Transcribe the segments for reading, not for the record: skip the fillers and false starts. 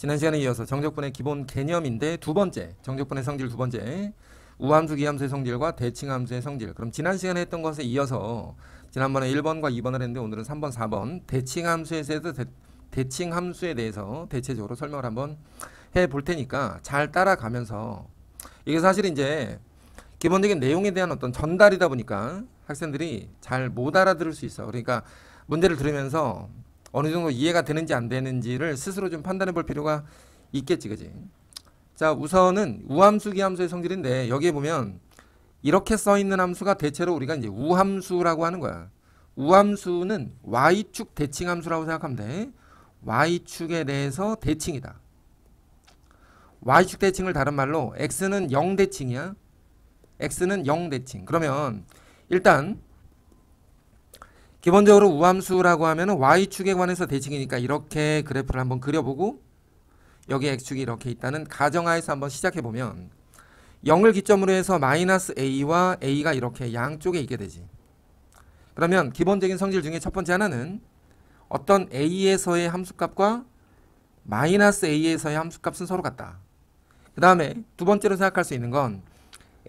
지난 시간에 이어서 정적분의 기본 개념인데 두 번째, 정적분의 성질 두 번째, 우함수, 기함수의 성질과 대칭함수의 성질. 그럼 지난 시간에 했던 것에 이어서 지난번에 1번과 2번을 했는데 오늘은 3번, 4번 대칭함수에 대해서 대체적으로 설명을 한번 해볼 테니까 잘 따라가면서, 이게 사실 이제 기본적인 내용에 대한 어떤 전달이다 보니까 학생들이 잘 못 알아들을 수 있어. 그러니까 문제를 들으면서 어느 정도 이해가 되는지 안 되는지를 스스로 좀 판단해 볼 필요가 있겠지, 그지? 자, 우선은 우함수, 기함수의 성질인데 여기에 보면 이렇게 써 있는 함수가 대체로 우리가 이제 우함수라고 하는 거야. 우함수는 y축 대칭함수라고 생각하면 돼. y축에 대해서 대칭이다. y축 대칭을 다른 말로 x는 0대칭이야. x는 0대칭. 그러면 일단 기본적으로 우함수라고 하면은 y축에 관해서 대칭이니까 이렇게 그래프를 한번 그려보고 여기 x축이 이렇게 있다는 가정하에서 한번 시작해보면 0을 기점으로 해서 마이너스 a와 a가 이렇게 양쪽에 있게 되지. 그러면 기본적인 성질 중에 첫 번째 하나는 어떤 a에서의 함수값과 마이너스 a에서의 함수값은 서로 같다. 그 다음에 두 번째로 생각할 수 있는 건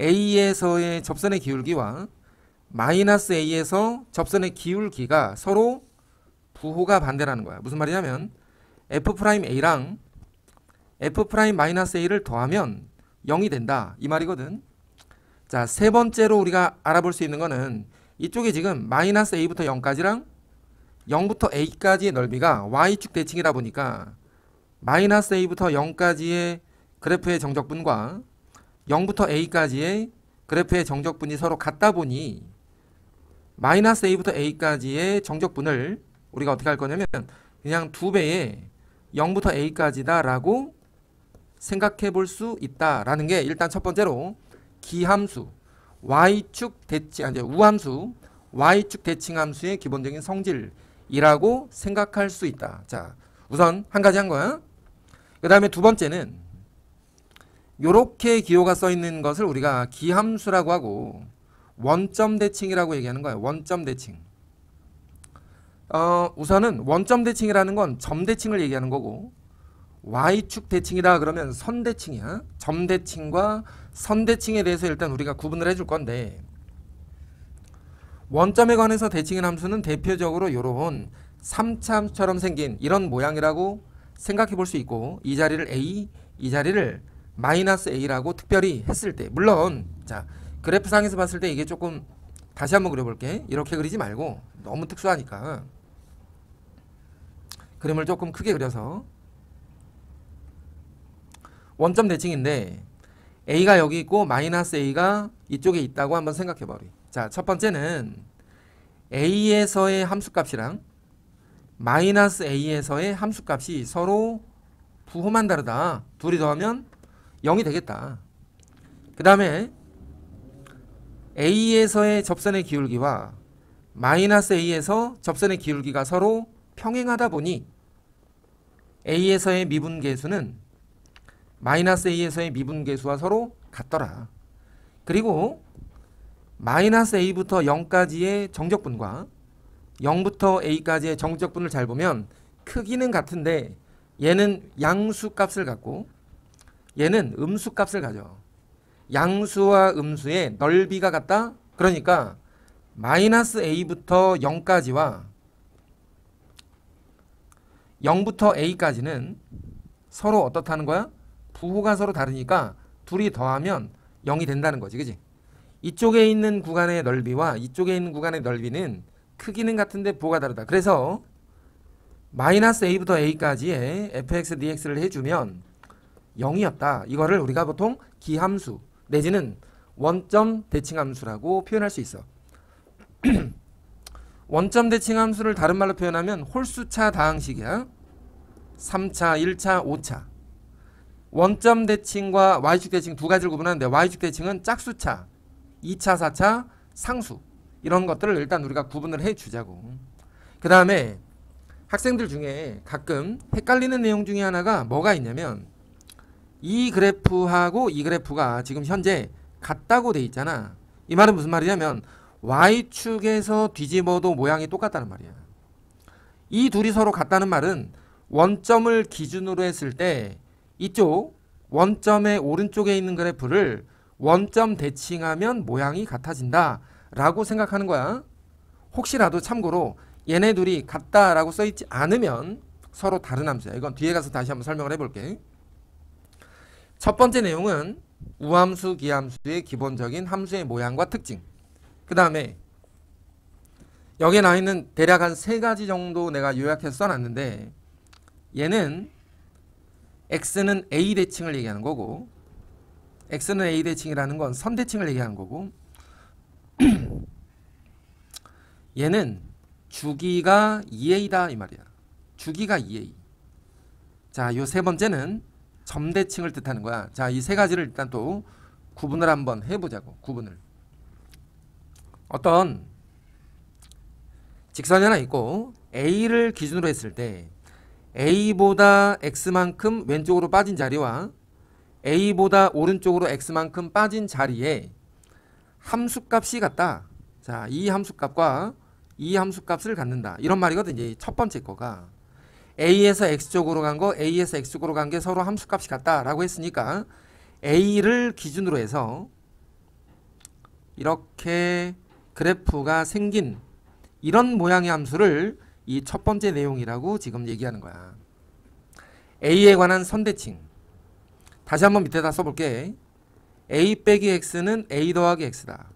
a에서의 접선의 기울기와 마이너스 a에서 접선의 기울기가 서로 부호가 반대라는 거야. 무슨 말이냐면 f'a랑 f'-a를 더하면 0이 된다, 이 말이거든. 자, 세 번째로 우리가 알아볼 수 있는 거는 이쪽에 지금 마이너스 a부터 0까지랑 0부터 a까지의 넓이가 y축 대칭이다 보니까 마이너스 a부터 0까지의 그래프의 정적분과 0부터 a까지의 그래프의 정적분이 서로 같다 보니 마이너스 a부터 a까지의 정적분을 우리가 어떻게 할 거냐면 그냥 2배의 0부터 a까지다 라고 생각해 볼 수 있다라는 게 일단 첫 번째로 기함수, y축 대칭, 아니 우함수, y축 대칭함수의 기본적인 성질이라고 생각할 수 있다. 자, 우선 한 가지 한 거야. 그 다음에 두 번째는 요렇게 기호가 써 있는 것을 우리가 기함수라고 하고 원점 대칭이라고 얘기하는 거예요. 원점 대칭. 우선은 원점 대칭이라는 건 점 대칭을 얘기하는 거고, y축 대칭이다 그러면 선 대칭이야. 점 대칭과 선 대칭에 대해서 일단 우리가 구분을 해줄 건데, 원점에 관해서 대칭인 함수는 대표적으로 요런 3차 함수처럼 생긴 이런 모양이라고 생각해 볼 수 있고, 이 자리를 a, 이 자리를 마이너스 a라고 특별히 했을 때, 물론 자 그래프상에서 봤을 때 이게 조금 다시 한번 그려볼게. 이렇게 그리지 말고 너무 특수하니까 그림을 조금 크게 그려서, 원점 대칭인데 a가 여기 있고 마이너스 a가 이쪽에 있다고 한번 생각해버려. 자, 첫 번째는 a에서의 함수값이랑 마이너스 a에서의 함수값이 서로 부호만 다르다. 둘이 더하면 0이 되겠다. 그 다음에 a에서의 접선의 기울기와 마이너스 a에서 접선의 기울기가 서로 평행하다 보니 a에서의 미분계수는 마이너스 a에서의 미분계수와 서로 같더라. 그리고 마이너스 a부터 0까지의 정적분과 0부터 a까지의 정적분을 잘 보면 크기는 같은데 얘는 양수값을 갖고 얘는 음수값을 가져. 양수와 음수의 넓이가 같다? 그러니까 마이너스 a부터 0까지와 0부터 a까지는 서로 어떻다는 거야? 부호가 서로 다르니까 둘이 더하면 0이 된다는 거지, 그지? 이쪽에 있는 구간의 넓이와 이쪽에 있는 구간의 넓이는 크기는 같은데 부호가 다르다. 그래서 마이너스 a부터 a까지의 fx dx를 해주면 0이었다. 이거를 우리가 보통 기함수 내지는 원점 대칭함수라고 표현할 수 있어. 원점 대칭함수를 다른 말로 표현하면 홀수차 다항식이야. 3차, 1차, 5차. 원점 대칭과 y축 대칭 두 가지를 구분하는데, y축 대칭은 짝수차, 2차, 4차, 상수, 이런 것들을 일단 우리가 구분을 해주자고. 그 다음에 학생들 중에 가끔 헷갈리는 내용 중에 하나가 뭐가 있냐면, 이 그래프하고 이 그래프가 지금 현재 같다고 돼 있잖아. 이 말은 무슨 말이냐면 y축에서 뒤집어도 모양이 똑같다는 말이야. 이 둘이 서로 같다는 말은 원점을 기준으로 했을 때 이쪽 원점의 오른쪽에 있는 그래프를 원점 대칭하면 모양이 같아진다 라고 생각하는 거야. 혹시라도 참고로 얘네 둘이 같다라고 써있지 않으면 서로 다른 함수야. 이건 뒤에 가서 다시 한번 설명을 해볼게. 첫 번째 내용은 우함수, 기함수의 기본적인 함수의 모양과 특징. 그 다음에 여기에 나와 있는 대략 한 3가지 정도 내가 요약해서 써놨는데, 얘는 x는 a 대칭을 얘기하는 거고, x는 a 대칭이라는 건 선대칭을 얘기하는 거고, 얘는 주기가 2a다 이 말이야. 주기가 2a. 자, 요 세 번째는 점대칭을 뜻하는 거야. 자, 이 3가지를 일단 또 구분을 한번 해보자고. 구분을. 어떤 직선이 하나 있고 a를 기준으로 했을 때 a보다 x만큼 왼쪽으로 빠진 자리와 a보다 오른쪽으로 x만큼 빠진 자리에 함수값이 같다. 자, 이 함수값과 이 함수값을 갖는다. 이런 말이거든. 이제 첫 번째 거가 a에서 x쪽으로 간 거, a에서 x쪽으로 간 게 서로 함수값이 같다라고 했으니까 a를 기준으로 해서 이렇게 그래프가 생긴 이런 모양의 함수를 이 첫 번째 내용이라고 지금 얘기하는 거야. a에 관한 선대칭. 다시 한번 밑에다 써볼게. a 빼기 x는 a 더하기 x다.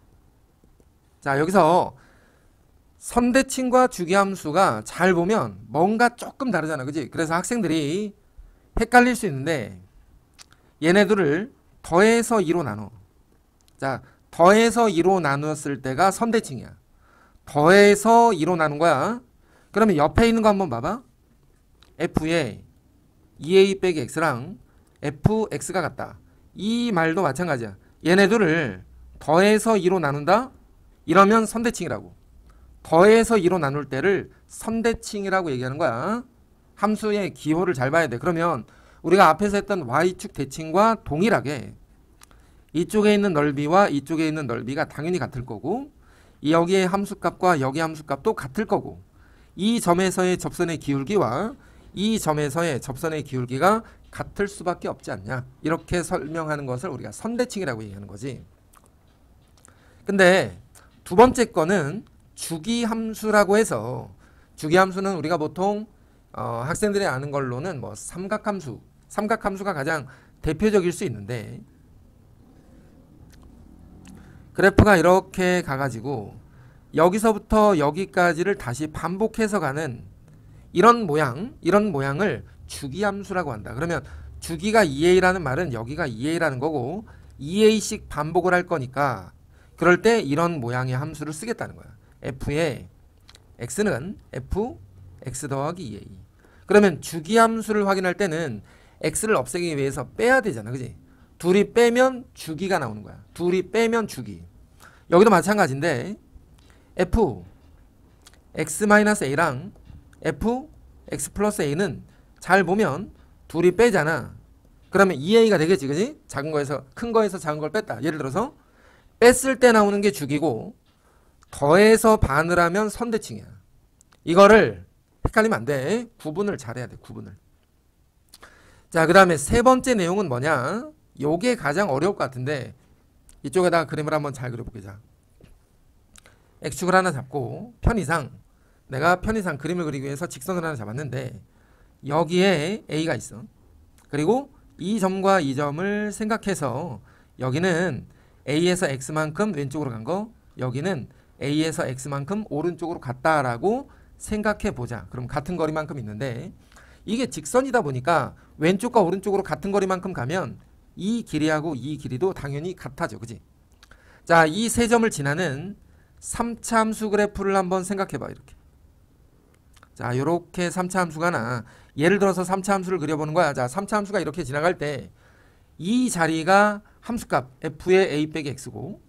자, 여기서 선대칭과 주기함수가 잘 보면 뭔가 조금 다르잖아. 그지? 그래서 학생들이 헷갈릴 수 있는데 얘네들을 더해서 2로 나눠. 자, 더해서 2로 나누었을 때가 선대칭이야. 더해서 2로 나눈 거야. 그러면 옆에 있는 거 한번 봐봐. f에 2a 빼기 x랑 fx가 같다. 이 말도 마찬가지야. 얘네들을 더해서 2로 나눈다? 이러면 선대칭이라고. 더해서 2로 나눌 때를 선대칭이라고 얘기하는 거야. 함수의 기호를 잘 봐야 돼. 그러면 우리가 앞에서 했던 y축 대칭과 동일하게 이쪽에 있는 넓이와 이쪽에 있는 넓이가 당연히 같을 거고, 여기의 함수값과 여기 함수값도 같을 거고, 이 점에서의 접선의 기울기와 이 점에서의 접선의 기울기가 같을 수밖에 없지 않냐. 이렇게 설명하는 것을 우리가 선대칭이라고 얘기하는 거지. 근데 두 번째 거는 주기함수라고 해서, 주기함수는 우리가 보통 학생들이 아는 걸로는 뭐 삼각함수가 가장 대표적일 수 있는데, 그래프가 이렇게 가가지고 여기서부터 여기까지를 다시 반복해서 가는 이런 모양을 주기함수라고 한다. 그러면 주기가 2a라는 말은 여기가 2a라는 거고 2a씩 반복을 할 거니까 그럴 때 이런 모양의 함수를 쓰겠다는 거야. f의 x는 f x 더하기 2a. 그러면 주기함수를 확인할 때는 x를 없애기 위해서 빼야 되잖아. 그지? 둘이 빼면 주기가 나오는 거야. 둘이 빼면 주기. 여기도 마찬가지인데 f x-a랑 f x 플러스 a는 잘 보면 둘이 빼잖아. 그러면 2a가 되겠지. 그지? 작은 거에서 큰 거에서 작은 걸 뺐다. 예를 들어서 뺐을 때 나오는 게 주기고 더해서 반을 하면 선대칭이야. 이거를 헷갈리면 안 돼. 구분을 잘해야 돼. 구분을. 자, 그 다음에 세 번째 내용은 뭐냐? 요게 가장 어려울 것 같은데 이쪽에다가 그림을 한번 잘 그려보자. x축을 하나 잡고 내가 편의상 그림을 그리기 위해서 직선을 하나 잡았는데 여기에 a가 있어. 그리고 이 점과 이 점을 생각해서 여기는 a에서 x만큼 왼쪽으로 간 거, 여기는 a에서 x만큼 오른쪽으로 갔다라고 생각해 보자. 그럼 같은 거리만큼 있는데 이게 직선이다 보니까 왼쪽과 오른쪽으로 같은 거리만큼 가면 이 길이하고 이 길이도 당연히 같아져. 그지? 자, 이 세 점을 지나는 3차 함수 그래프를 한번 생각해 봐. 이렇게. 자, 요렇게 3차 함수가 나. 예를 들어서 3차 함수를 그려보는 거야. 자, 3차 함수가 이렇게 지나갈 때 이 자리가 함수값 f의 a 빼기 x고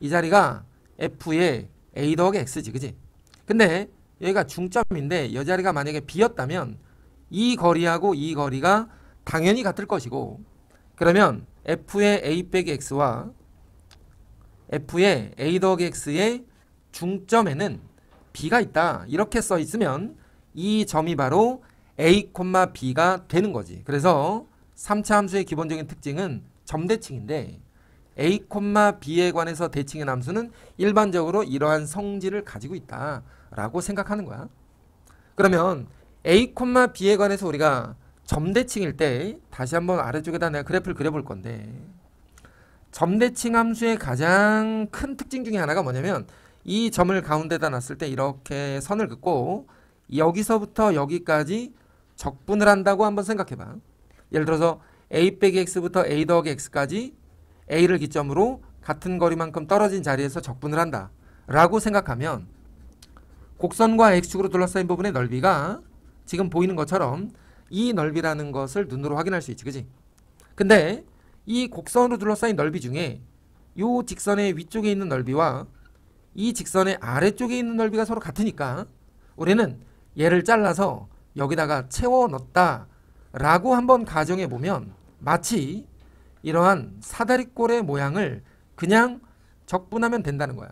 이 자리가 f의 a 더하기 x지. 그지? 근데 여기가 중점인데 이 자리가 만약에 b였다면 이 거리하고 이 거리가 당연히 같을 것이고, 그러면 f의 a 빼기 x와 f의 a 더하기 x의 중점에는 b가 있다. 이렇게 써 있으면 이 점이 바로 a, b가 되는 거지. 그래서 3차 함수의 기본적인 특징은 점대칭인데 a, b에 관해서 대칭의 함수는 일반적으로 이러한 성질을 가지고 있다라고 생각하는 거야. 그러면 a, b에 관해서 우리가 점대칭일 때 다시 한번 아래쪽에다 내가 그래프를 그려볼 건데 점대칭 함수의 가장 큰 특징 중에 하나가 뭐냐면 이 점을 가운데다 놨을 때 이렇게 선을 긋고 여기서부터 여기까지 적분을 한다고 한번 생각해봐. 예를 들어서 a 빼기 x부터 a 더하기 x까지 a를 기점으로 같은 거리만큼 떨어진 자리에서 적분을 한다 라고 생각하면 곡선과 x축으로 둘러싸인 부분의 넓이가 지금 보이는 것처럼 이 넓이라는 것을 눈으로 확인할 수 있지, 그지? 근데 이 곡선으로 둘러싸인 넓이 중에 이 직선의 위쪽에 있는 넓이와 이 직선의 아래쪽에 있는 넓이가 서로 같으니까 우리는 얘를 잘라서 여기다가 채워 넣었다 라고 한번 가정해 보면 마치 이러한 사다리꼴의 모양을 그냥 적분하면 된다는 거야.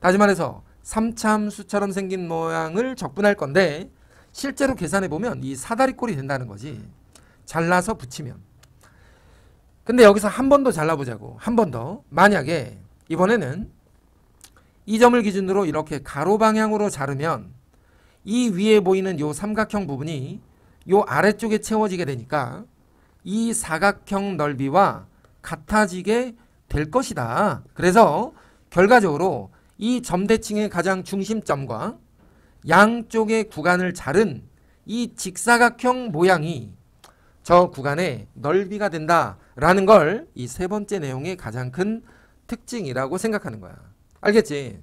다시 말해서 3차 함수처럼 생긴 모양을 적분할 건데 실제로 계산해 보면 이 사다리꼴이 된다는 거지. 잘라서 붙이면. 근데 여기서 한 번 더 잘라보자고. 한 번 더. 만약에 이번에는 이 점을 기준으로 이렇게 가로 방향으로 자르면 이 위에 보이는 요 삼각형 부분이 요 아래쪽에 채워지게 되니까 이 사각형 넓이와 같아지게 될 것이다. 그래서 결과적으로 이 점대칭의 가장 중심점과 양쪽의 구간을 자른 이 직사각형 모양이 저 구간의 넓이가 된다라는 걸 이 세 번째 내용의 가장 큰 특징이라고 생각하는 거야. 알겠지?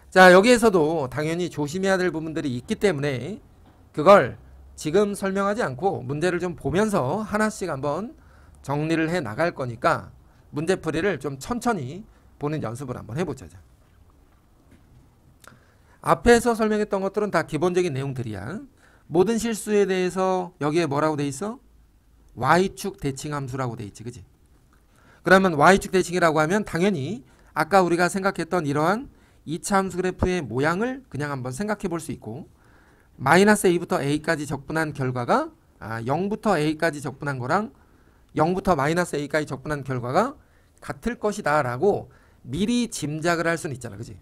자, 여기에서도 당연히 조심해야 될 부분들이 있기 때문에 그걸 지금 설명하지 않고 문제를 좀 보면서 하나씩 한번 정리를 해 나갈 거니까 문제풀이를 좀 천천히 보는 연습을 한번 해보자. 앞에서 설명했던 것들은 다 기본적인 내용들이야. 모든 실수에 대해서 여기에 뭐라고 돼 있어? y축 대칭 함수라고 돼 있지, 그지? 그러면 y축 대칭이라고 하면 당연히 아까 우리가 생각했던 이러한 2차 함수 그래프의 모양을 그냥 한번 생각해 볼 수 있고 마이너스 a부터 a까지 적분한 결과가 0부터 a까지 적분한 거랑 0부터 마이너스 a까지 적분한 결과가 같을 것이다 라고 미리 짐작을 할 수는 있잖아, 그지?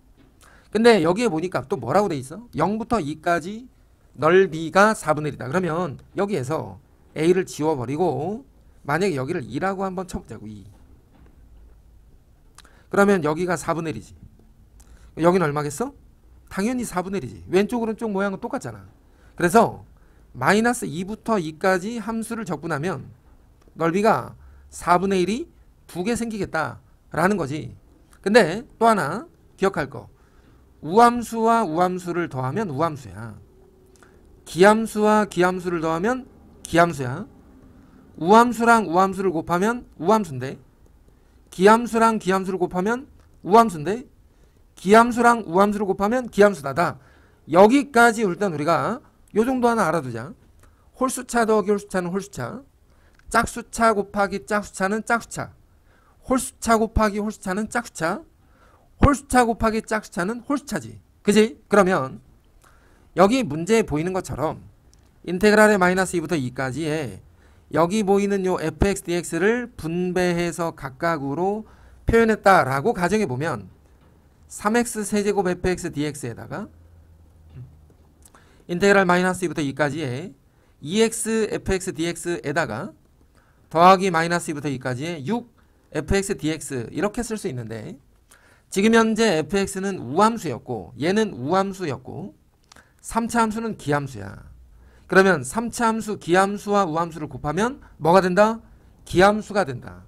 근데 여기에 보니까 또 뭐라고 돼 있어? 0부터 2까지 넓이가 4분의 1이다. 그러면 여기에서 a를 지워버리고 만약에 여기를 2라고 한번 쳐보자고. 2. 그러면 여기가 4분의 1이지. 여기는 얼마겠어? 당연히 4분의 1이지. 왼쪽 오른쪽 모양은 똑같잖아. 그래서 마이너스 2부터 2까지 함수를 적분하면 넓이가 4분의 1이 2개 생기겠다라는 거지. 근데 또 하나 기억할 거. 우함수와 우함수를 더하면 우함수야. 기함수와 기함수를 더하면 기함수야. 우함수랑 우함수를 곱하면 우함수인데 기함수랑 기함수를 곱하면 우함수인데 기함수랑 우함수를 곱하면 기함수다. 여기까지 일단 우리가 요 정도 하나 알아두자. 홀수차 더하기 홀수차는 홀수차. 짝수차 곱하기 짝수차는 짝수차. 홀수차 곱하기 홀수차는 짝수차. 홀수차 곱하기 짝수차는 홀수차지. 그지? 그러면 여기 문제에 보이는 것처럼 인테그랄의 마이너스 2부터 2까지에 여기 보이는 요 fx dx를 분배해서 각각으로 표현했다라고 가정해보면 3x 세제곱 fx dx에다가 인테그랄 마이너스 2부터 2까지에 2x fx dx에다가 더하기 마이너스 2부터 2까지에 6 fx dx 이렇게 쓸 수 있는데 지금 현재 fx는 우함수였고 얘는 우함수였고 3차 함수는 기함수야. 그러면 3차 함수 기함수와 우함수를 곱하면 뭐가 된다? 기함수가 된다.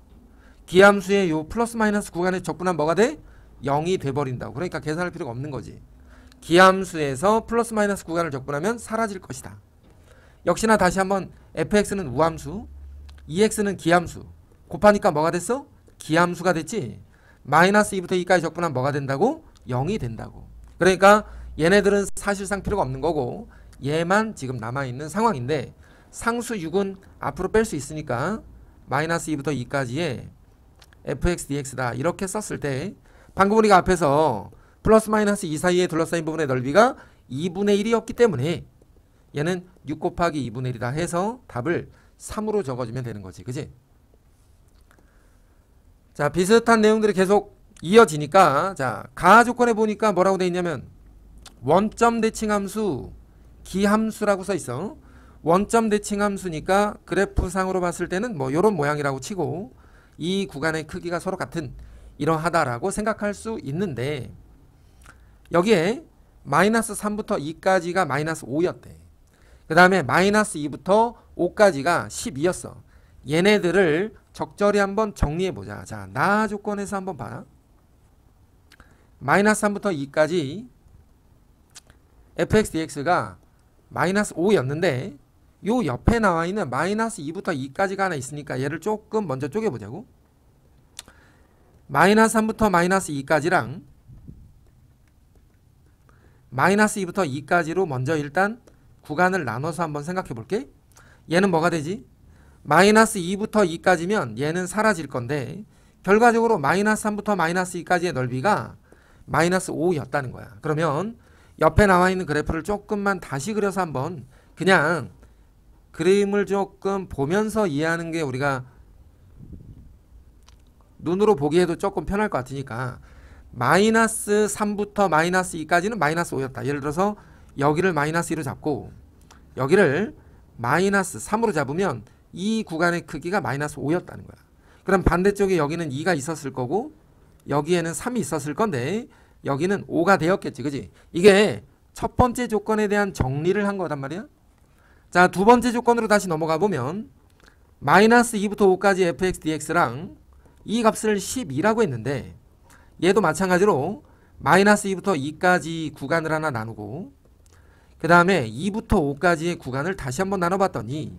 기함수의 요 플러스 마이너스 구간에 적분하면 뭐가 돼? 0이 돼버린다고. 그러니까 계산할 필요가 없는 거지. 기함수에서 플러스 마이너스 구간을 적분하면 사라질 것이다. 역시나 다시 한번 fx는 우함수 2x는 기함수 곱하니까 뭐가 됐어? 기함수가 됐지. 마이너스 2부터 2까지 적분하면 뭐가 된다고? 0이 된다고. 그러니까 얘네들은 사실상 필요가 없는 거고 얘만 지금 남아있는 상황인데 상수 6은 앞으로 뺄 수 있으니까 마이너스 2부터 2까지의 fx dx다 이렇게 썼을 때 방금 우리가 앞에서 플러스 마이너스 2 사이에 둘러싸인 부분의 넓이가 2분의 1이었기 때문에 얘는 6 곱하기 2분의 1이다 해서 답을 3으로 적어주면 되는 거지. 그지? 자, 비슷한 내용들이 계속 이어지니까, 자, 가하 조건에 보니까 뭐라고 돼 있냐면 원점 대칭 함수, 기함수라고 써 있어. 원점 대칭 함수니까 그래프상으로 봤을 때는 뭐 요런 모양이라고 치고 이 구간의 크기가 서로 같은 이러하다라고 생각할 수 있는데, 여기에 마이너스 3부터 2까지가 마이너스 5였대. 그 다음에 마이너스 2부터 5까지가 12였어. 얘네들을 적절히 한번 정리해보자. 자, 나 조건에서 한번 봐. 마이너스 3부터 2까지 fx dx가 마이너스 5였는데 요 옆에 나와 있는 마이너스 2부터 2까지가 하나 있으니까 얘를 조금 먼저 쪼개보자고. 마이너스 3부터 마이너스 2까지랑 마이너스 2부터 2까지로 먼저 일단 구간을 나눠서 한번 생각해 볼게. 얘는 뭐가 되지? 마이너스 2부터 2까지면 얘는 사라질 건데 결과적으로 마이너스 3부터 마이너스 2까지의 넓이가 마이너스 5였다는 거야. 그러면 옆에 나와 있는 그래프를 조금만 다시 그려서 한번 그냥 그림을 조금 보면서 이해하는 게 우리가 눈으로 보기에도 조금 편할 것 같으니까, 마이너스 3부터 마이너스 2까지는 마이너스 5였다. 예를 들어서 여기를 마이너스 2로 잡고 여기를 마이너스 3으로 잡으면 이 구간의 크기가 마이너스 5였다는 거야. 그럼 반대쪽에 여기는 2가 있었을 거고 여기에는 3이 있었을 건데 여기는 5가 되었겠지. 그지? 이게 첫 번째 조건에 대한 정리를 한 거단 말이야. 자, 두 번째 조건으로 다시 넘어가 보면 마이너스 2부터 5까지 fx dx랑 이 값을 12라고 했는데 얘도 마찬가지로 마이너스 2부터 2까지 구간을 하나 나누고 그 다음에 2부터 5까지의 구간을 다시 한번 나눠봤더니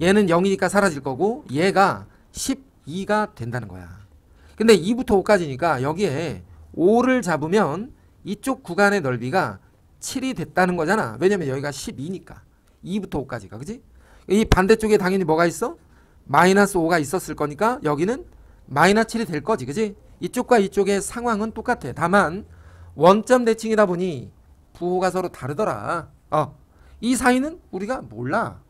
얘는 0이니까 사라질 거고 얘가 12가 된다는 거야. 근데 2부터 5까지니까 여기에 5를 잡으면 이쪽 구간의 넓이가 7이 됐다는 거잖아. 왜냐면 여기가 12니까 2부터 5까지가. 그지? 이 반대쪽에 당연히 뭐가 있어? 마이너스 5가 있었을 거니까 여기는 마이너스 7이 될 거지. 그지? 이쪽과 이쪽의 상황은 똑같아. 다만 원점 대칭이다 보니 부호가 서로 다르더라. 이 사이는 우리가 몰라.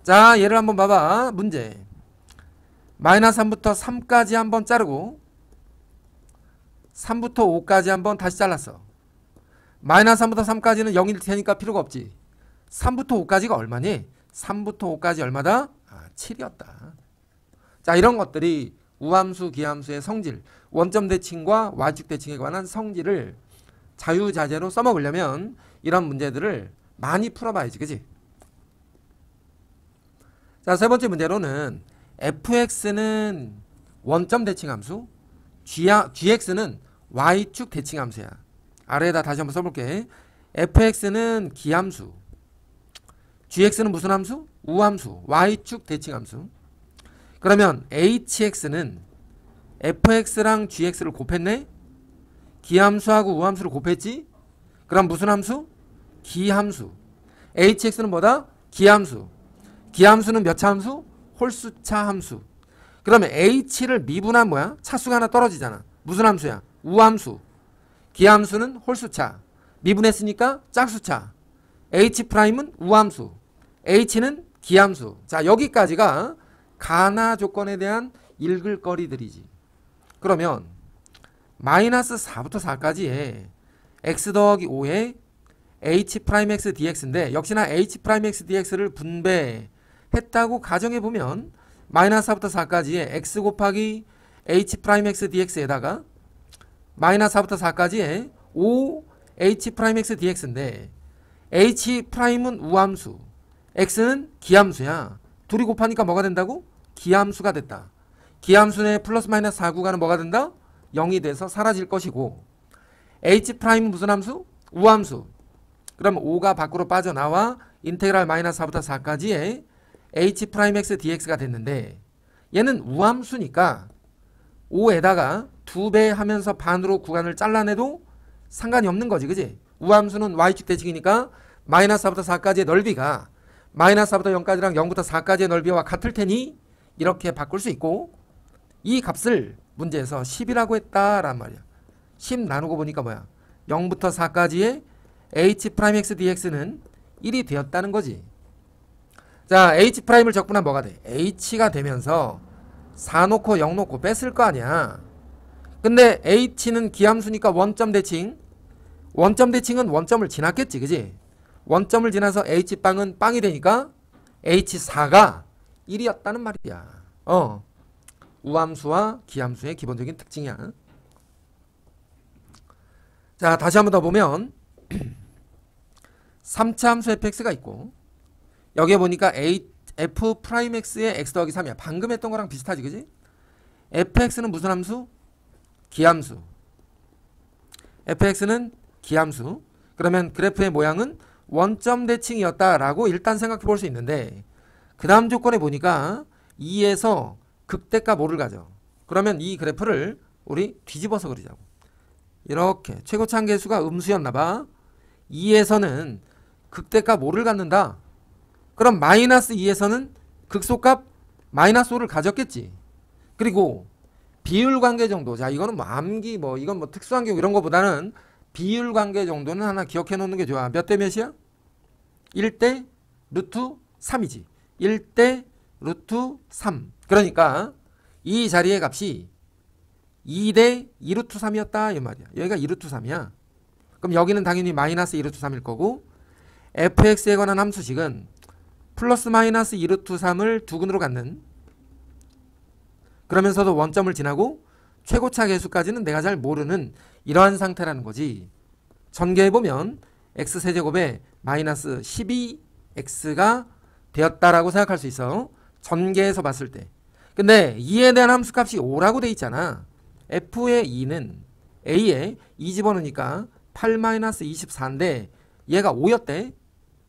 자, 얘를 한번 봐봐. 문제. 마이너스 3부터 3까지 한번 자르고 3부터 5까지 한번 다시 잘랐어. 마이너스 3부터 3까지는 0일 테니까 필요가 없지. 3부터 5까지가 얼마니? 3부터 5까지 얼마다? 7이었다. 자, 이런 것들이 우함수, 기함수의 성질, 원점 대칭과 와축 대칭에 관한 성질을 자유자재로 써먹으려면 이런 문제들을 많이 풀어봐야지. 그지? 자, 세 번째 문제로는 fx는 원점 대칭함수, gx는 y축 대칭함수야. 아래에다 다시 한번 써볼게. fx는 기함수, gx는 무슨 함수? 우함수, y축 대칭함수. 그러면 hx는 fx랑 gx를 곱했네? 기함수하고 우함수를 곱했지? 그럼 무슨 함수? 기함수. hx는 뭐다? 기함수. 기함수는 몇 차 함수? 홀수차 함수. 그러면 h를 미분한 뭐야? 차수가 하나 떨어지잖아. 무슨 함수야? 우함수. 기함수는 홀수차. 미분했으니까 짝수차. h'은 우함수. h는 기함수. 자, 여기까지가 가나 조건에 대한 읽을 거리들이지. 그러면 마이너스 4부터 4까지의 x 더하기 5에 h'x dx인데 역시나 h'x dx를 분배했다고 가정해보면 마이너스 4부터 4까지의 x 곱하기 h'x dx에다가 마이너스 4부터 4까지의 5h'x dx인데 h'은 우함수, x는 기함수야. 둘이 곱하니까 뭐가 된다고? 기함수가 됐다. 기함수의 플러스 마이너스 4 구간은 뭐가 된다? 0이 돼서 사라질 것이고 h'은 무슨 함수? 우함수. 그럼 5가 밖으로 빠져나와 인테그랄 마이너스 4부터 4까지의 h'x dx가 됐는데 얘는 우함수니까 5에다가 2배 하면서 반으로 구간을 잘라내도 상관이 없는 거지. 그지? 우함수는 y축 대칭이니까 마이너스 4부터 4까지의 넓이가 마이너스 4부터 0까지랑 0부터 4까지의 넓이와 같을 테니 이렇게 바꿀 수 있고 이 값을 문제에서 10이라고 했다란 말이야. 10 나누고 보니까 뭐야? 0부터 4까지의 h'x dx는 1이 되었다는 거지. 자, H'을 적분하면 뭐가 돼? H가 되면서 4 놓고 0 놓고 뺐을 거 아니야. 근데 H는 기함수니까 원점 대칭. 원점 대칭은 원점을 지났겠지, 그지? 원점을 지나서 H빵은 빵이 되니까 H4가 1이었다는 말이야. 우함수와 기함수의 기본적인 특징이야. 자, 다시 한번 더 보면 3차 함수 fx가 있고 여기에 보니까 f'x의 x 더하기 3이야. 방금 했던 거랑 비슷하지, 그지? fx는 무슨 함수? 기함수. fx는 기함수. 그러면 그래프의 모양은 원점 대칭이었다라고 일단 생각해 볼 수 있는데 그 다음 조건에 보니까 2에서 극대가 뭐를 가져? 그러면 이 그래프를 우리 뒤집어서 그리자고. 이렇게 최고차 한계수가 음수였나봐. 2에서는 극대가 뭐를 갖는다? 그럼 마이너스 2에서는 극소값 마이너스 5를 가졌겠지. 그리고 비율 관계 정도. 자, 이거는 뭐 암기 이건 뭐 특수한 경우 이런 거보다는 비율 관계 정도는 하나 기억해 놓는 게 좋아. 몇 대 몇이야? 1대 루트 3이지. 1대 루트 3. 그러니까 이 자리의 값이 2대 2루트 3이었다 이 말이야. 여기가 2루트 3이야. 그럼 여기는 당연히 마이너스 2루트 3일 거고 fx에 관한 함수식은 플러스 마이너스 2루트 3을 두근으로 갖는, 그러면서도 원점을 지나고 최고차 계수까지는 내가 잘 모르는 이러한 상태라는 거지. 전개해보면 x세제곱에 마이너스 12x가 되었다라고 생각할 수 있어. 전개해서 봤을 때. 근데 2에 대한 함수값이 5라고 돼 있잖아. f의 2는 a에 2 집어넣으니까 8-24인데 얘가 5였대.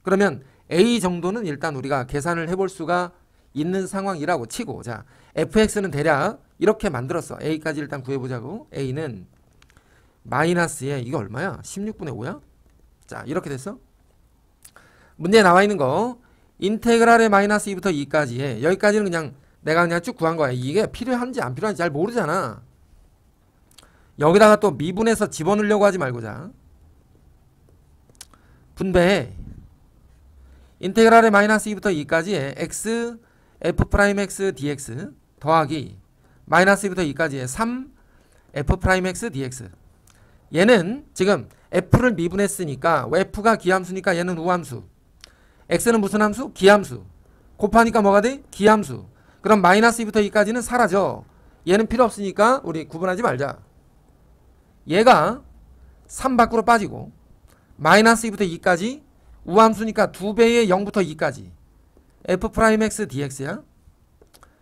그러면 a 정도는 일단 우리가 계산을 해볼 수가 있는 상황이라고 치고, 자, fx는 대략 이렇게 만들었어. a까지 일단 구해보자고. a는 마이너스에 이게 얼마야? 16분의 5야? 자, 이렇게 됐어. 문제에 나와 있는 거 인테그랄의 마이너스 2부터 2까지 해. 여기까지는 그냥 내가 그냥 쭉 구한 거야. 이게 필요한지 안 필요한지 잘 모르잖아. 여기다가 또 미분해서 집어넣으려고 하지 말고, 자, 분배해. 인테그랄의 마이너스 2부터 2까지의 x f'x dx 더하기 마이너스 2부터 2까지의 3 f'x dx. 얘는 지금 f를 미분했으니까 f가 기함수니까 얘는 우함수. x는 무슨 함수? 기함수. 곱하니까 뭐가 돼? 기함수. 그럼 마이너스 2부터 2까지는 사라져. 얘는 필요 없으니까 우리 구분하지 말자. 얘가 3 밖으로 빠지고 마이너스 2부터 2까지 우함수니까 2배의 0부터 2까지 f'x dx야.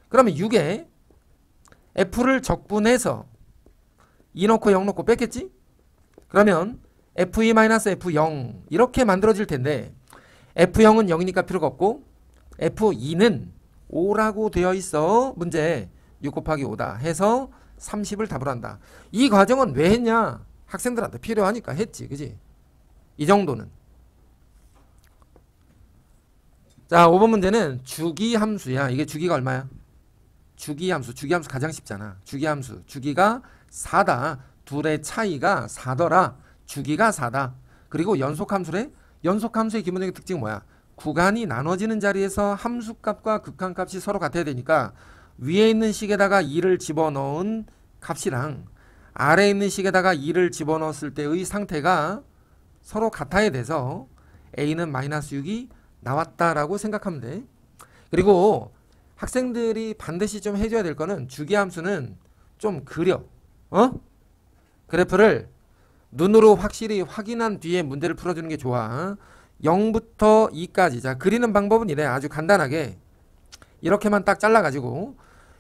그러면 6에 f를 적분해서 2 넣고 0 넣고 뺐겠지? 그러면 f2-f0 이렇게 만들어질 텐데 f0은 0이니까 필요가 없고 f2는 5라고 되어 있어. 문제 6 곱하기 5다 해서 30을 답을 한다. 이 과정은 왜 했냐? 학생들한테 필요하니까 했지, 그지? 이 정도는. 자, 5번 문제는 주기함수야. 이게 주기가 얼마야? 주기함수. 주기함수 가장 쉽잖아. 주기함수. 주기가 4다. 둘의 차이가 4더라. 주기가 4다. 그리고 연속함수래? 연속함수의 기본적인 특징은 뭐야? 구간이 나눠지는 자리에서 함수값과 극한값이 서로 같아야 되니까 위에 있는 식에다가 2를 집어넣은 값이랑 아래에 있는 식에다가 2를 집어넣었을 때의 상태가 서로 같아야 돼서 a는 마이너스 6이 나왔다라고 생각하면 돼. 그리고 학생들이 반드시 좀 해줘야 될 거는 주기함수는 좀 그려. 그래프를 눈으로 확실히 확인한 뒤에 문제를 풀어주는 게 좋아. 0부터 2까지. 자, 그리는 방법은 이래. 아주 간단하게 이렇게만 딱 잘라가지고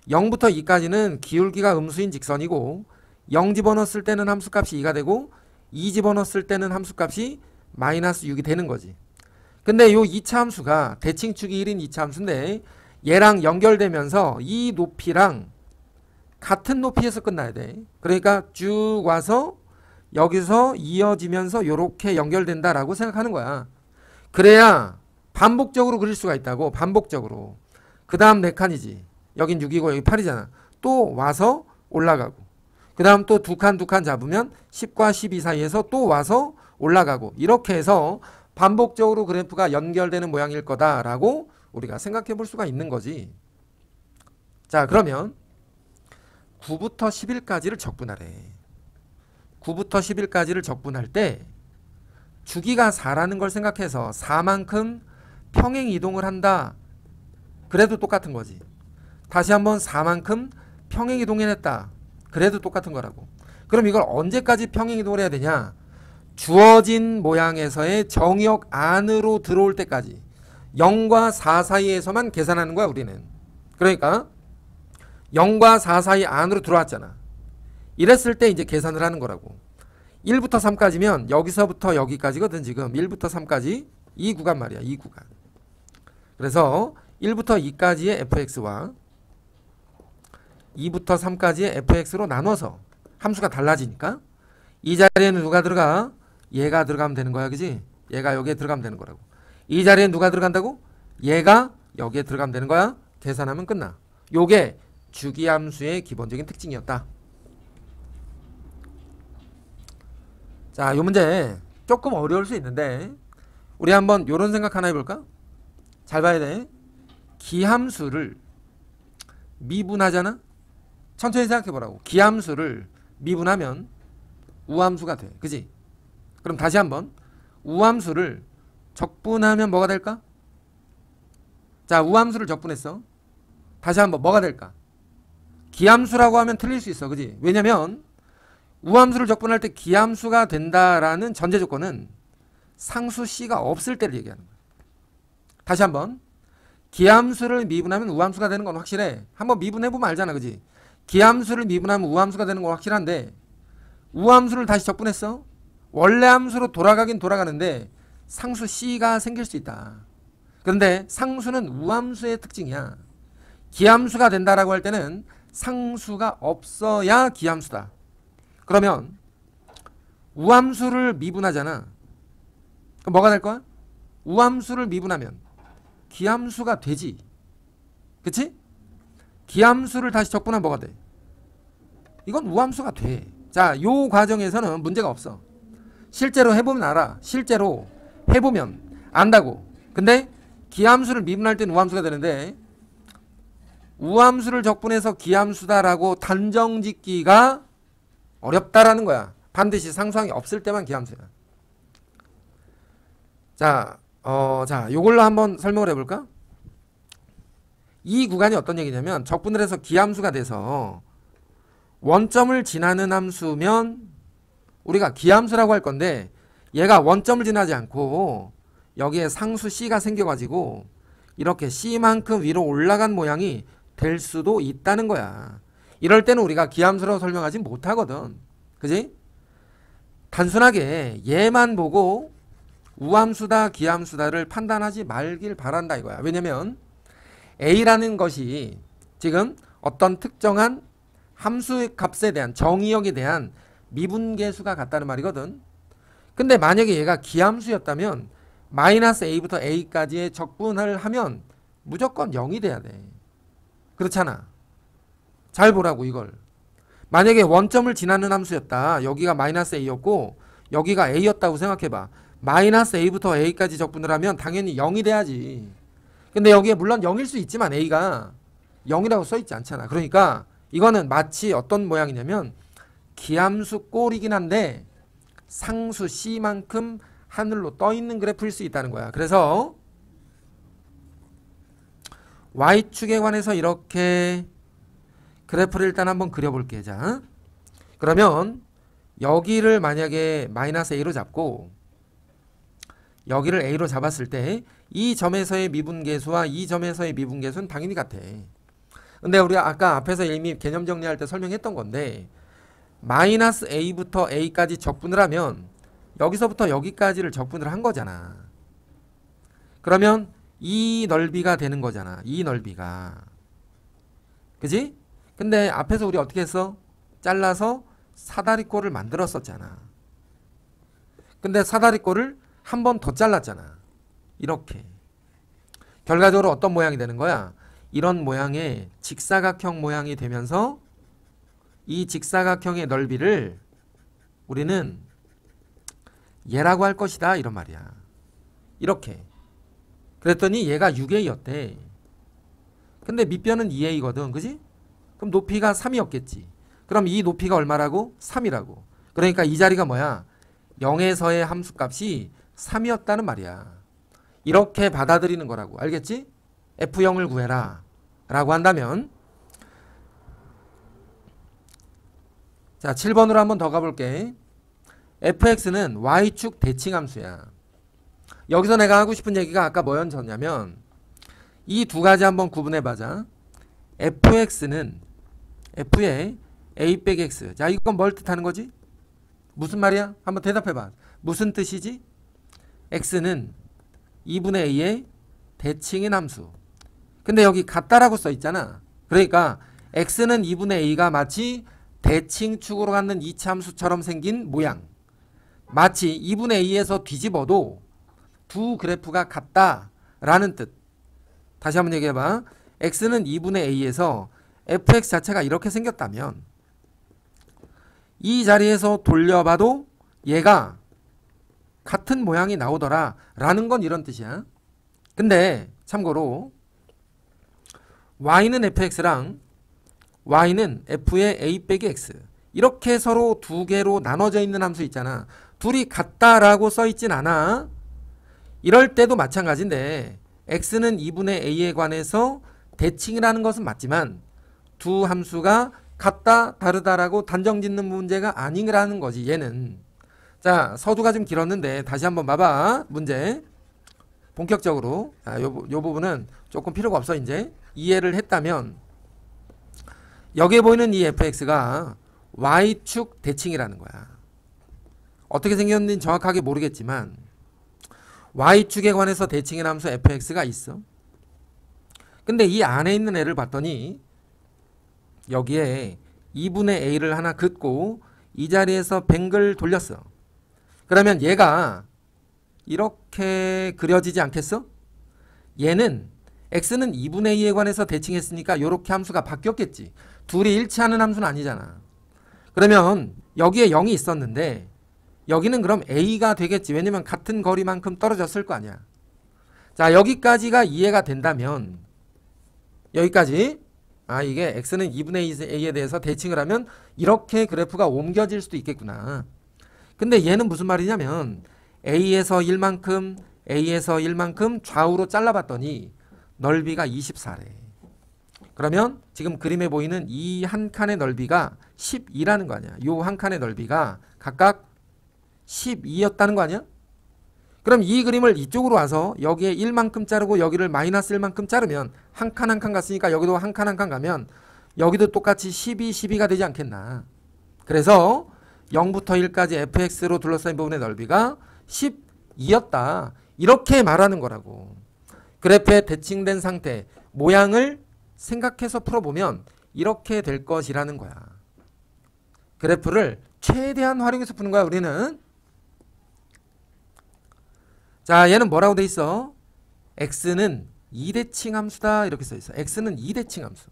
0부터 2까지는 기울기가 음수인 직선이고 0 집어넣었을 때는 함수값이 2가 되고 2 집어넣었을 때는 함수값이 마이너스 6이 되는 거지. 근데 요 2차 함수가 대칭축이 1인 2차 함수인데 얘랑 연결되면서 이 높이랑 같은 높이에서 끝나야 돼. 그러니까 쭉 와서 여기서 이어지면서 요렇게 연결된다라고 생각하는 거야. 그래야 반복적으로 그릴 수가 있다고. 반복적으로. 그 다음 4칸이지. 여긴 6이고 여기 8이잖아. 또 와서 올라가고. 그 다음 또 2칸 잡으면 10과 12 사이에서 또 와서 올라가고. 이렇게 해서 반복적으로 그래프가 연결되는 모양일 거다라고 우리가 생각해 볼 수가 있는 거지. 자, 그러면 9부터 10일까지를 적분하래. 9부터 10일까지를 적분할 때 주기가 4라는 걸 생각해서 4만큼 평행 이동을 한다. 그래도 똑같은 거지. 다시 한번 4만큼 평행 이동해냈다. 그래도 똑같은 거라고. 그럼 이걸 언제까지 평행 이동을 해야 되냐? 주어진 모양에서의 정의역 안으로 들어올 때까지 0과 4 사이에서만 계산하는 거야 우리는. 그러니까 0과 4 사이 안으로 들어왔잖아. 이랬을 때 이제 계산을 하는 거라고. 1부터 3까지면 여기서부터 여기까지거든. 지금 1부터 3까지 이 구간 말이야. 이 구간. 그래서 1부터 2까지의 fx와 2부터 3까지의 fx로 나눠서 함수가 달라지니까 이 자리에는 누가 들어가? 얘가 들어가면 되는 거야. 그지? 얘가 여기에 들어가면 되는 거라고. 이 자리에 누가 들어간다고? 얘가 여기에 들어가면 되는 거야. 계산하면 끝나. 요게 주기함수의 기본적인 특징이었다. 자, 요 문제 조금 어려울 수 있는데 우리 한번 요런 생각 하나 해볼까? 잘 봐야 돼. 기함수를 미분하잖아? 천천히 생각해보라고. 기함수를 미분하면 우함수가 돼. 그지? 그럼 다시 한번 우함수를 적분하면 뭐가 될까? 자, 우함수를 적분했어. 다시 한번 뭐가 될까? 기함수라고 하면 틀릴 수 있어. 그지? 왜냐면 우함수를 적분할 때 기함수가 된다라는 전제 조건은 상수 C가 없을 때를 얘기하는 거야. 다시 한번 기함수를 미분하면 우함수가 되는 건 확실해. 한번 미분해보면 알잖아. 그지? 기함수를 미분하면 우함수가 되는 건 확실한데 우함수를 다시 적분했어. 원래 함수로 돌아가긴 돌아가는데 상수 C가 생길 수 있다. 그런데 상수는 우함수의 특징이야. 기함수가 된다라고 할 때는 상수가 없어야 기함수다. 그러면 우함수를 미분하잖아. 그럼 뭐가 될 거야? 우함수를 미분하면 기함수가 되지. 그치? 기함수를 다시 적분하면 뭐가 돼? 이건 우함수가 돼. 자, 요 과정에서는 문제가 없어. 실제로 해보면 알아. 실제로 해보면 안다고. 근데 기함수를 미분할 때는 우함수가 되는데 우함수를 적분해서 기함수다라고 단정 짓기가 어렵다라는 거야. 반드시 상수항이 없을 때만 기함수야. 자, 요걸로 한번 설명을 해볼까? 이 구간이 어떤 얘기냐면 적분을 해서 기함수가 돼서 원점을 지나는 함수면 우리가 기함수라고 할 건데 얘가 원점을 지나지 않고 여기에 상수 C가 생겨가지고 이렇게 C만큼 위로 올라간 모양이 될 수도 있다는 거야. 이럴 때는 우리가 기함수라고 설명하지 못하거든. 그지? 단순하게 얘만 보고 우함수다 기함수다를 판단하지 말길 바란다 이거야. 왜냐면 A라는 것이 지금 어떤 특정한 함수의 값에 대한 정의역에 대한 미분계수가 같다는 말이거든. 근데 만약에 얘가 기함수였다면 마이너스 A부터 A까지의 적분을 하면 무조건 0이 돼야 돼. 그렇잖아. 잘 보라고 이걸. 만약에 원점을 지나는 함수였다. 여기가 마이너스 A였고 여기가 A였다고 생각해봐. 마이너스 A부터 A까지 적분을 하면 당연히 0이 돼야지. 근데 여기에 물론 0일 수 있지만 A가 0이라고 써있지 않잖아. 그러니까 이거는 마치 어떤 모양이냐면 기함수 꼴이긴 한데 상수 C만큼 하늘로 떠있는 그래프일 수 있다는 거야. 그래서 Y축에 관해서 이렇게 그래프를 일단 한번 그려볼게. 자, 그러면 여기를 만약에 마이너스 A로 잡고 여기를 A로 잡았을 때 이 점에서의 미분계수와 이 점에서의 미분계수는 당연히 같아. 근데 우리가 아까 앞에서 이미 개념 정리할 때 설명했던 건데 마이너스 A부터 A까지 적분을 하면 여기서부터 여기까지를 적분을 한 거잖아. 그러면 이 넓이가 되는 거잖아. 이 넓이가. 그지? 근데 앞에서 우리 어떻게 했어? 잘라서 사다리꼴을 만들었었잖아. 근데 사다리꼴을 한 번 더 잘랐잖아. 이렇게. 결과적으로 어떤 모양이 되는 거야? 이런 모양의 직사각형 모양이 되면서 이 직사각형의 넓이를 우리는 얘라고 할 것이다. 이런 말이야. 이렇게. 그랬더니 얘가 6a였대. 근데 밑변은 2a거든. 그지? 그럼 높이가 3이었겠지. 그럼 이 높이가 얼마라고? 3이라고. 그러니까 이 자리가 뭐야? 0에서의 함수값이 3이었다는 말이야. 이렇게 받아들이는 거라고. 알겠지? F0을 구해라 라고 한다면, 자 7번으로 한번 더 가볼게. fx는 y축 대칭함수야. 여기서 내가 하고 싶은 얘기가 아까 뭐였냐면 이 두 가지 한번 구분해보자. fx는 f의 a 빼기 x. 자 이건 뭘 뜻하는 거지? 무슨 말이야? 한번 대답해봐. 무슨 뜻이지? x는 2분의 a의 대칭인 함수. 근데 여기 같다라고 써 있잖아. 그러니까 x는 2분의 a가 마치 대칭축으로 갖는 이차함수처럼 생긴 모양. 마치 2분의 a에서 뒤집어도 두 그래프가 같다라는 뜻. 다시 한번 얘기해봐. x는 2분의 a에서 fx 자체가 이렇게 생겼다면 이 자리에서 돌려봐도 얘가 같은 모양이 나오더라 라는 건 이런 뜻이야. 근데 참고로 y는 fx랑 y는 f의 a 빼기 x 이렇게 서로 두 개로 나눠져 있는 함수 있잖아. 둘이 같다라고 써있진 않아. 이럴 때도 마찬가지인데 x는 2분의 a에 관해서 대칭이라는 것은 맞지만 두 함수가 같다 다르다라고 단정 짓는 문제가 아니라는 거지 얘는. 자 서두가 좀 길었는데 다시 한번 봐봐. 문제 본격적으로. 자, 요 부분은 조금 필요가 없어. 이제 이해를 했다면 여기에 보이는 이 fx가 y축 대칭이라는 거야. 어떻게 생겼는지 정확하게 모르겠지만 y축에 관해서 대칭의 함수 fx가 있어. 근데 이 안에 있는 애를 봤더니 여기에 2분의 a를 하나 긋고 이 자리에서 뱅글 돌렸어. 그러면 얘가 이렇게 그려지지 않겠어? 얘는 x는 2분의 a에 관해서 대칭했으니까 이렇게 함수가 바뀌었겠지. 둘이 일치하는 함수는 아니잖아. 그러면 여기에 0이 있었는데 여기는 그럼 a가 되겠지. 왜냐면 같은 거리만큼 떨어졌을 거 아니야. 자 여기까지가 이해가 된다면 여기까지 이게 x는 2분의 a에 대해서 대칭을 하면 이렇게 그래프가 옮겨질 수도 있겠구나. 근데 얘는 무슨 말이냐면 a에서 1만큼 좌우로 잘라봤더니 넓이가 24래. 그러면 지금 그림에 보이는 이 한 칸의 넓이가 12라는 거 아니야. 요 한 칸의 넓이가 각각 12였다는 거 아니야? 그럼 이 그림을 이쪽으로 와서 여기에 1만큼 자르고 여기를 마이너스 1만큼 자르면 한 칸 한 칸 갔으니까 여기도 한 칸 한 칸 가면 여기도 똑같이 12가 되지 않겠나. 그래서 0부터 1까지 fx로 둘러싸인 부분의 넓이가 12였다. 이렇게 말하는 거라고. 그래프에 대칭된 상태, 모양을 생각해서 풀어보면 이렇게 될 것이라는 거야. 그래프를 최대한 활용해서 푸는 거야 우리는. 자 얘는 뭐라고 돼 있어? x는 2대칭 함수다 이렇게 써 있어. x는 2대칭 함수.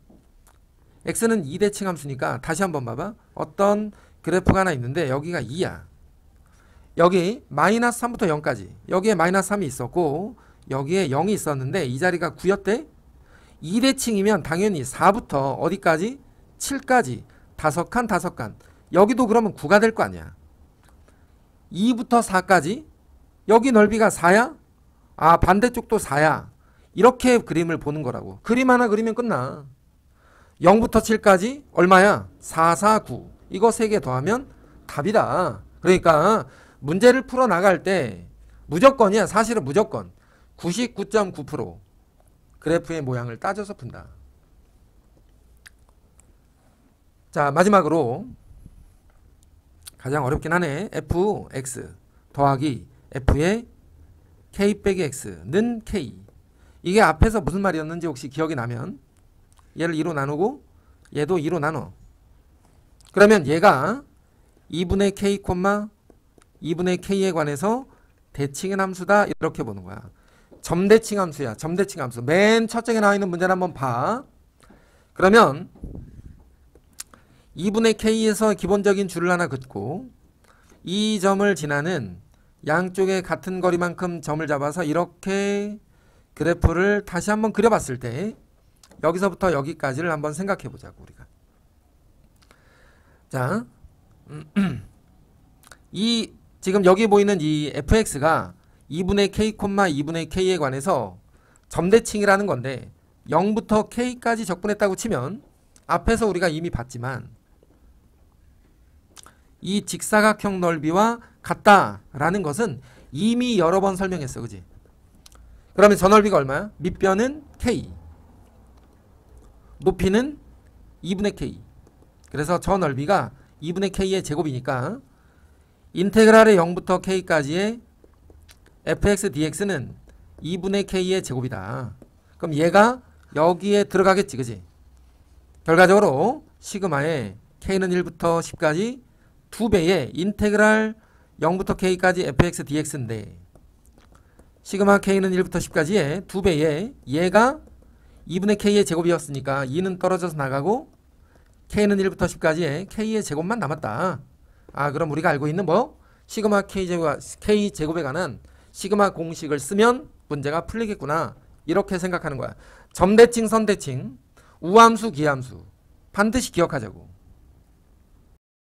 x는 2대칭 함수니까 다시 한번 봐봐. 어떤 그래프가 하나 있는데 여기가 2야. 여기 마이너스 3부터 0까지 여기에 마이너스 3이 있었고 여기에 0이 있었는데 이 자리가 9였대. 2대칭이면 당연히 4부터 어디까지? 7까지 5칸 여기도 그러면 9가 될 거 아니야. 2부터 4까지 여기 넓이가 4야? 반대쪽도 4야. 이렇게 그림을 보는 거라고. 그림 하나 그리면 끝나. 0부터 7까지 얼마야? 4, 4, 9. 이거 3개 더하면 답이다. 그러니까 문제를 풀어나갈 때 무조건이야. 사실은 무조건 99.9% 그래프의 모양을 따져서 푼다. 자 마지막으로 가장 어렵긴 하네. fx 더하기 f의 k 빼기 x는 k. 이게 앞에서 무슨 말이었는지 혹시 기억이 나면 얘를 2로 나누고 얘도 2로 나눠. 그러면 얘가 2분의 k, 2분의 k에 관해서 대칭의 함수다 이렇게 보는 거야. 점대칭 함수야. 점대칭 함수. 맨 첫 장에 나와 있는 문제를 한번 봐. 그러면 2분의 k에서 기본적인 줄을 하나 긋고 이 점을 지나는 양쪽에 같은 거리만큼 점을 잡아서 이렇게 그래프를 다시 한번 그려봤을 때 여기서부터 여기까지를 한번 생각해 보자고 우리가. 자, 이 지금 여기 보이는 이 fx가 2분의 k, 2분의 k에 관해서 점대칭이라는 건데 0부터 k까지 적분했다고 치면 앞에서 우리가 이미 봤지만 이 직사각형 넓이와 같다라는 것은 이미 여러 번 설명했어. 그지? 그러면 저 넓이가 얼마야? 밑변은 k, 높이는 2분의 k. 그래서 저 넓이가 2분의 k의 제곱이니까 인테그랄의 0부터 k까지의 fx dx는 2분의 k의 제곱이다. 그럼 얘가 여기에 들어가겠지. 그지? 결과적으로 시그마의 k는 1부터 10까지 2배의 인테그랄 0부터 k까지 fx dx인데 시그마 k는 1부터 10까지의 2배의 얘가 2분의 k의 제곱이었으니까 2는 떨어져서 나가고 k는 1부터 10까지의 k의 제곱만 남았다. 아, 그럼 우리가 알고 있는 뭐 시그마 k제곱에 관한 시그마 공식을 쓰면 문제가 풀리겠구나. 이렇게 생각하는 거야. 점대칭, 선대칭, 우함수, 기함수 반드시 기억하자고.